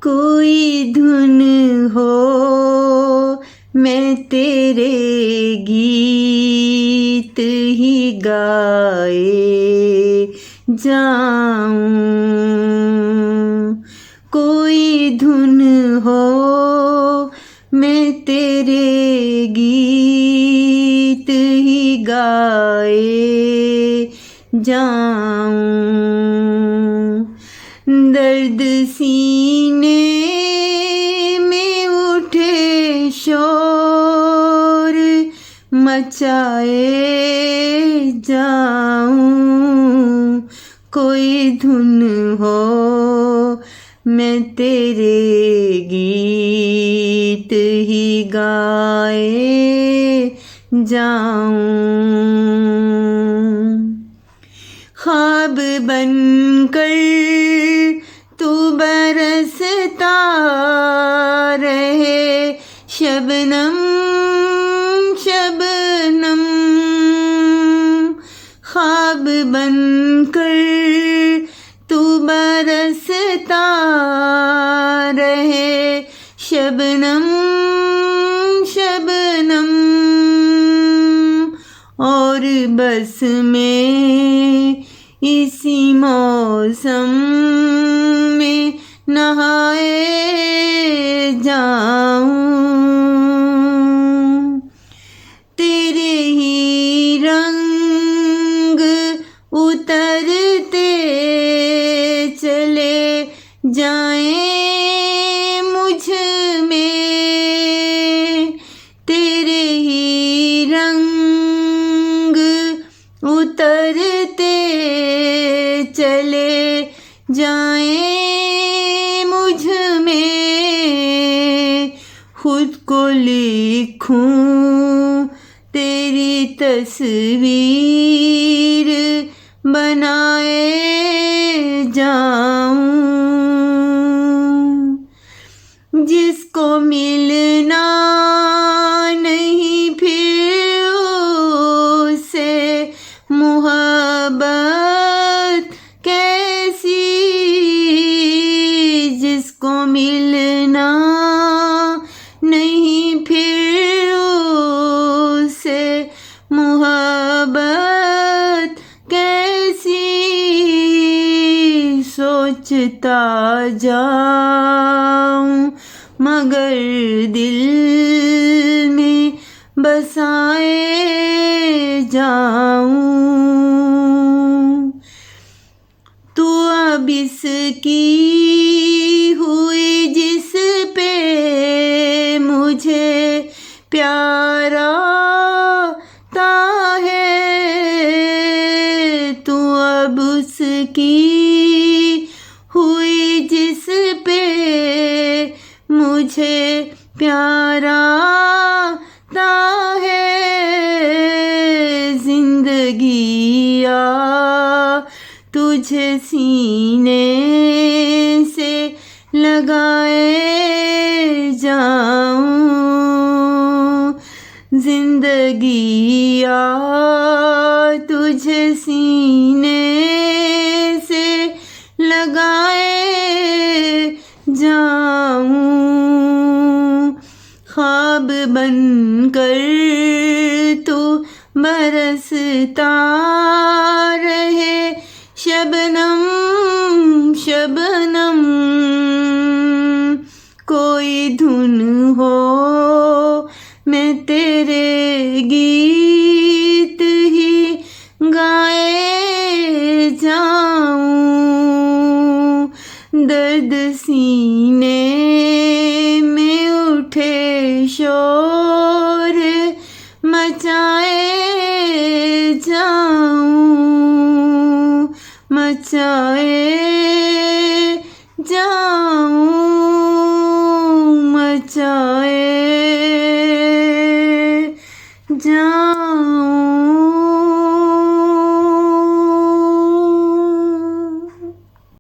कोई धुन हो मैं तेरे गीत ही गाए जाऊं। कोई धुन हो मैं तेरे गीत ही गाए जाऊं। दर्द सीने में उठे शोर मचाए जाऊं। कोई धुन हो मैं तेरे गीत ही गाए जाऊं। ख्वाब बनकर तू बरसता रहे शबनम शबनम। ख्वाब बनकर तू बरसता रहे शबनम शबनम। और बस में इसी मौसम में नहाए जाऊं। तेरे ही रंग उतरते चले जाएं मुझ में। तेरे ही रंग उतरते चले जाएं मुझ में। खुद को लिखूं तेरी तस्वीर बनाए जाऊं। जिसको मिलना नहीं फिर उससे मोहब्बत कैसी। जिसको मिलना नहीं फिर उससे मोहब्बत कैसी। सोचता जाऊं मगर दिल में बसाए जाऊं। तू अब इसकी हुई जिस पे मुझे प्यारा ता है। तू अब उसकी हुई जिस पे मुझे प्यारा ता है। जिंदगी आ तुझे सीने से लगाए जाऊं। जिंदगी आ तुझे सीने से लगाए जाऊं। ख्वाब बनकर तू बरसता रहे शबनम शबनम। कोई धुन हो मैं तेरे गीत ही गाए जाऊं। दर्द सीने में उठे शोर मचाए जाऊं। मचाए जाऊं मचाए